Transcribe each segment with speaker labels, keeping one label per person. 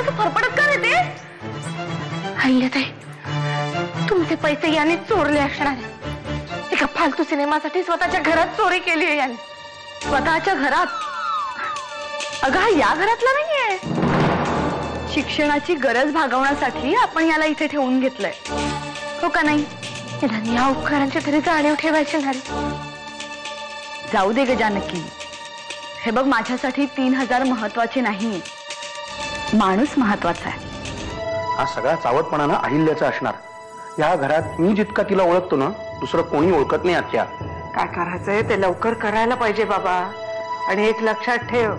Speaker 1: असं फरफडत का येते? अहिल्याताई, तुमचे पैसे याने चोरले असणार आहे. एका फालतू सिनेमासाठी स्वतःच्या घरात चोरी केली आहे याने. स्वतःच्या घरात. अगं हा या घरातला नाहीये. शिक्षणाची गरज भागवण्यासाठी आपण याला इथे ठेवून घेतलंय, हो का नाही? या उपकारांची तरी जाणीव ठेवायची नाही. जाऊ दे ग जानकी. हे बघ, माझ्यासाठी 3000 महत्वाचे नाही, माणूस महत्वाचा आहे.
Speaker 2: हा सगळा चावटपणा ना अहिल्याचा असणार. या घरात मी जितका तिला ओळखतो ना, दुसरं कोणी ओळखत नाही आत्या.
Speaker 3: काय करायचंय ते लवकर करायला पाहिजे बाबा. आणि एक लक्षात ठेव,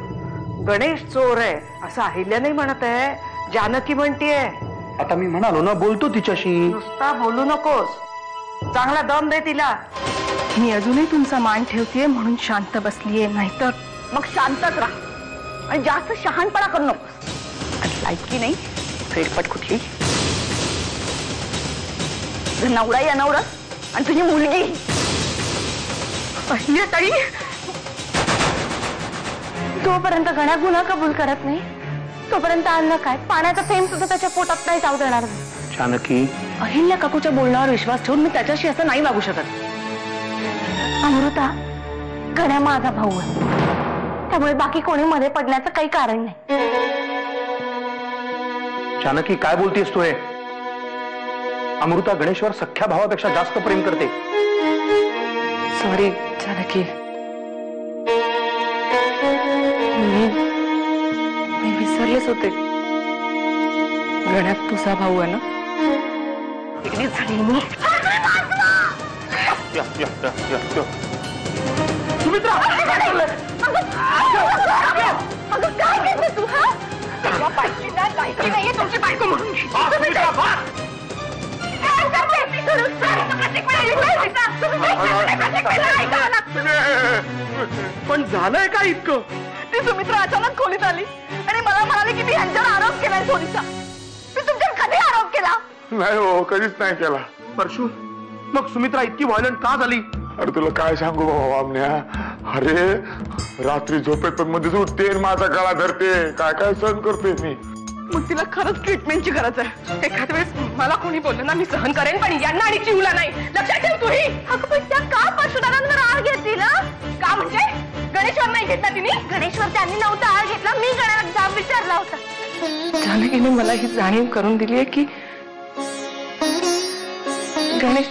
Speaker 3: गणेश चोर आहे असं अहिल्या नाही म्हणत आहे, जानकी म्हणतीये.
Speaker 2: आता मी म्हणालो ना, बोलतो तिच्याशी.
Speaker 3: नुसता बोलू नकोस, चांगला दम दे तिला.
Speaker 1: मी अजूनही तुमचा मान ठेवतेय म्हणून शांत बसलीये, नाहीतर
Speaker 3: मग शांतच राहा आणि जास्त शहाणपणा करू नकोस. आणि लायकी नाही फेरफट कुठली. नवरा या नवरा आणि तुझी मुलगी.
Speaker 1: अहिल्याताई, जोपर्यंत गण्या गुन्हा कबूल करत नाही तोपर्यंत अन्न काय, पाण्याचा थेंब सुद्धा त्याच्या पोटात नाही जाऊ देणार नाही.
Speaker 2: जानकी,
Speaker 1: अहिल्या काकूच्या बोलण्यावर विश्वास ठेवून मी त्याच्याशी असं नाही वागू शकत. अमृता, गण्या माझा भाऊ आहे, त्यामुळे बाकी कोणी मध्ये पडण्याचं काही कारण नाही.
Speaker 2: जानकी काय बोलतेस तू? हे अमृता गणेशवर सख्या भावापेक्षा जास्त प्रेम करते.
Speaker 1: सॉरी जानकी, मी विसरलेच होते. गण्यात तुझा भाऊ आहे ना. इकडे झाली मी.
Speaker 2: सुमित्रा, काय चाललंय?
Speaker 1: अगं काय करते तू? हा, लायकी नाहीये तुमची बायको म्हणून.
Speaker 2: पण झालंय का इतकं?
Speaker 1: ती सुमित्रा अचानक खोलीत आली आणि मला म्हणाली की मी ह्यांच्यावर आरोप केलाय चोरीचा. मी तुमच्यावर कधी आरोप केला?
Speaker 4: नाही हो, कधीच नाही केला.
Speaker 2: परशू, मग सुमित्रा इतकी व्हायलंट का झाली?
Speaker 4: अरे तुला काय सांगू बाबा आमन्या. अरे रात्री झोपेत पण मध्येच उठते, माझा गळा धरते, काय काय सहन करते मी.
Speaker 1: मग तिला खरंच ट्रीटमेंटची गरज आहे. एखाद्या वेळेस मला कोणी बोललं ना, मी सहन करेन, पण यांना आणि चिवला नाही. लक्षात ठेव तूही. अगं पण त्या का परशुदारांवर आळ घेतील? का म्हणजे गणेशवर नाही घेतला तिने? गणेशवर त्यांनी नव्हता आळ घेतला, मी गणाला जाब विचारला होता. जानकीने मला ही जाणीव करून दिली आहे की गणेश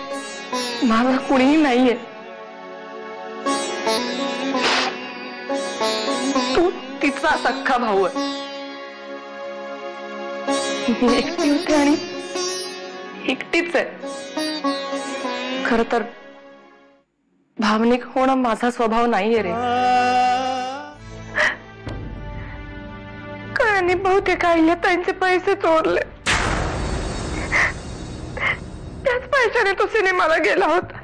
Speaker 1: माझा कुणीही नाहीये. तू तिचा सख्खा भाऊ आहे. मी एकटी होते आणि एकटीच आहे. खर तर भावनिक होणं माझा स्वभाव नाहीये रे. कळणी बहुतेक अहिल्याताईंचे पैसे चोरले. त्याच पैशाने तो सिनेमाला गेला होता.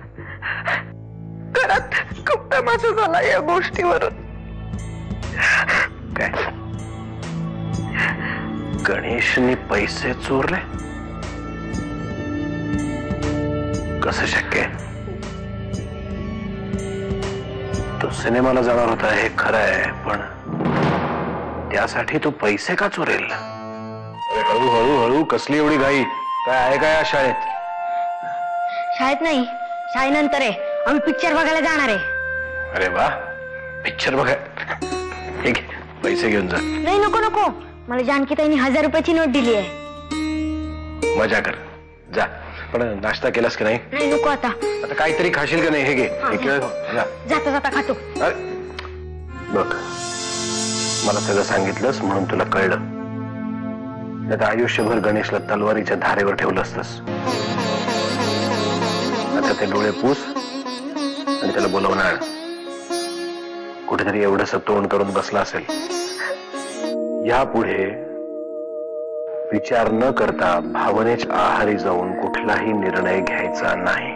Speaker 1: घरात खूप तमाशा झाला या गोष्टीवरून.
Speaker 2: काय गणेशने पैसे चोरले? कसं शक्य आहे? तो सिनेमाला जाणार होता हे खरं आहे, पण त्यासाठी तो पैसे का चोरेल? हळूहळू हळू कसली एवढी घाई? काय आहे काय या शाळेत?
Speaker 5: शाळेत नाही, शाळेनंतर आहे. आम्ही पिक्चर बघायला जाणार आहे.
Speaker 2: अरे वा, पिक्चर बघा. ठीक आहे, पैसे घेऊन जा.
Speaker 5: नाही, नको नको. मला जानकीताईंनी 1000 रुपयाची नोट दिली आहे.
Speaker 2: मजा कर, जा. पण नाश्ता केलास की नाही?
Speaker 5: नाही, नको आता.
Speaker 2: आता काहीतरी खाशील का नाही? हे घे.
Speaker 5: जाता जाता खातो.
Speaker 2: बघ, मला सगळं सांगितलंस म्हणून तुला कळलं. आता आयुष्यभर गणेशला तलवारीच्या धारेवर ठेवलं असतंस. आता ते डोळे पूस आणि त्याला बोलवून आण. कुठेतरी एवढंसं तोंड करून बसला असेल. यापुढे विचार न करता भावनेच्या आहारी जाऊन कुठलाही निर्णय घ्यायचा नाही.